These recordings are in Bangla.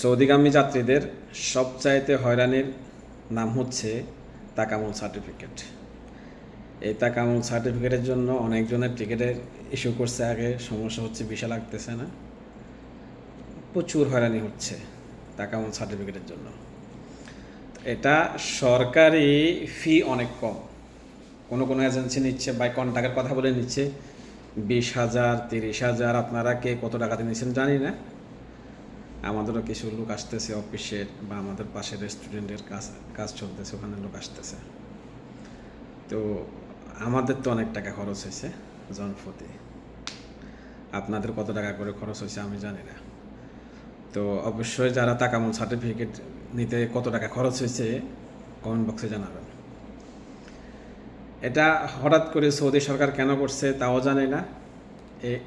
সৌদিগামী যাত্রীদের সবচাইতে হয়রানির নাম হচ্ছে তাকামুল সার্টিফিকেট। এই তাকামুল সার্টিফিকেটের জন্য অনেকজনের টিকিটের ইস্যু করছে, আগে সমস্যা হচ্ছে, ভিসা লাগতেছে না, প্রচুর হয়রানি হচ্ছে তাকামুল সার্টিফিকেটের জন্য। এটা সরকারি ফি অনেক কম, কোনো কোনো এজেন্সি নিচ্ছে বা কন্ট্রাক্টের কথা বলে নিচ্ছে 20,000 30,000। আপনারা কে কত টাকাতে নিচ্ছেন জানি না। আমাদেরও কিছু লোক আসতেছে অফিসের বা আমাদের পাশে রেস্টুরেন্টের কাজ চলতেছে, ওখানে লোক আসতেছে। তো আমাদের তো অনেক টাকা খরচ হয়েছে জনপ্রতি, আপনাদের কত টাকা করে খরচ হয়েছে আমি জানি না। তো অবশ্যই যারা তাকামুল সার্টিফিকেট নিতে কত টাকা খরচ হয়েছে কমেন্ট বক্সে জানাবেন। এটা হঠাৎ করে সৌদি সরকার কেন করছে তাও জানি না।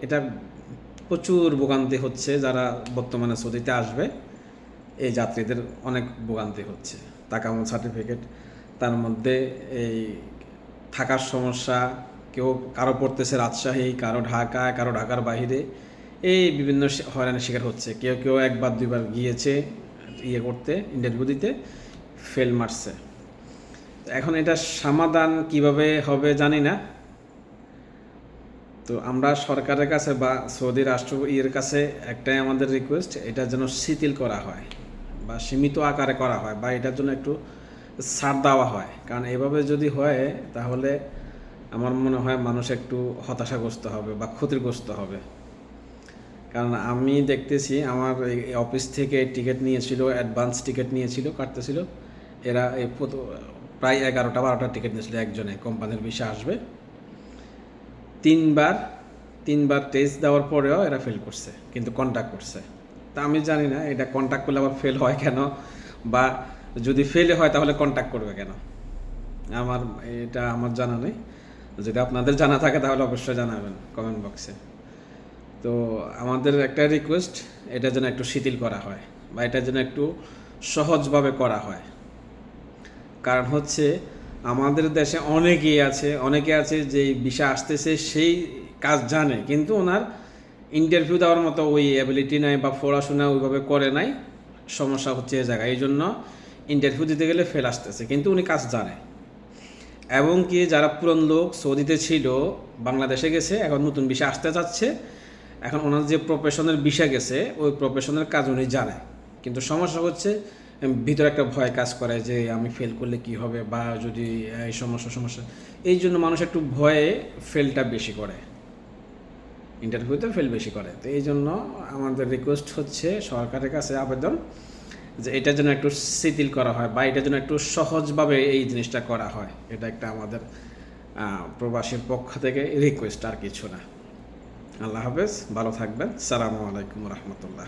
এটা প্রচুর ভোগান্তি হচ্ছে, যারা বর্তমানে সৌদিতে আসবে এই যাত্রীদের অনেক ভোগান্তি হচ্ছে। তাকামুল সার্টিফিকেট, তার মধ্যে এই থাকার সমস্যা, কারো পড়তেছে রাজশাহী, কারো ঢাকায়, কারো ঢাকার বাইরে, এই বিভিন্ন হয়রানির শিকার হচ্ছে। কেউ কেউ একবার দুইবার গিয়েছে করতে, ইন্টারভিউ দিতে, ফেল মারছে। এখন এটা সমাধান কিভাবে হবে জানি না। তো আমরা সরকারের কাছে বা সৌদি রাষ্ট্র কাছে একটাই আমাদের রিকোয়েস্ট, এটা যেন শিথিল করা হয় বা সীমিত আকারে করা হয় বা এটার জন্য একটু ছাড় দেওয়া হয়। কারণ এভাবে যদি হয় তাহলে আমার মনে হয় মানুষ একটু হতাশাগ্রস্ত হবে বা ক্ষতিগ্রস্ত হবে। কারণ আমি দেখতেছি আমার এই অফিস থেকে টিকিট নিয়েছিল, অ্যাডভান্স টিকিট নিয়েছিল, কাটতেছিল। এরা প্রায় 11টা-12টা টিকিট নিয়েছিল একজনে, কোম্পানির ভিসা আসবে। তিনবার টেস্ট দেওয়ার পরেও এরা ফেল করছে, কিন্তু কন্ট্যাক্ট করছে। তা আমি জানি না এটা কন্ট্যাক্ট করলে আবার ফেল হয় কেন, বা যদি ফেলে হয় তাহলে কন্ট্যাক্ট করবে কেন, আমার জানা নেই। যদি আপনাদের জানা থাকে তাহলে অবশ্যই জানাবেন কমেন্ট বক্সে। তো আমাদের একটা রিকোয়েস্ট, এটা যেন একটু শিথিল করা হয় বা এটা যেন একটু সহজভাবে করা হয়। কারণ হচ্ছে আমাদের দেশে অনেকে আছে যে ভিসা আসতেছে, সেই কাজ জানে, কিন্তু ওনার ইন্টারভিউ দেওয়ার মতো ওই অ্যাবিলিটি নাই বা পড়াশোনা ওইভাবে করে নাই। সমস্যা হচ্ছে এই জায়গায়, এই জন্য ইন্টারভিউ দিতে গেলে ফেল আসতেছে, কিন্তু উনি কাজ জানে। এবং কি যারা পুরনো লোক সৌদিতে ছিল, বাংলাদেশে গেছে, এখন নতুন ভিসা আসতে যাচ্ছে, এখন ওনার যে প্রফেশনের ভিসা গেছে ওই প্রফেশনের কাজ উনি জানে, কিন্তু সমস্যা হচ্ছে ভিতরে একটা ভয় কাজ করে যে আমি ফেল করলে কি হবে বা যদি এই সমস্যা, এই জন্য মানুষ একটু ভয়ে ফেলটা বেশি করে, ইন্টারভিউতে ফেল বেশি করে। তো এই জন্য আমাদের রিকোয়েস্ট হচ্ছে সরকারের কাছে আবেদন যে এটা যেন একটু শিথিল করা হয় বা এটা যেন একটু সহজভাবে এই জিনিসটা করা হয়। এটা একটা আমাদের প্রবাসীর পক্ষ থেকে রিকোয়েস্ট, আর কিছু না। আল্লাহ হাফেজ, ভালো থাকবেন। সালামু আলাইকুম রহমতুল্লাহ।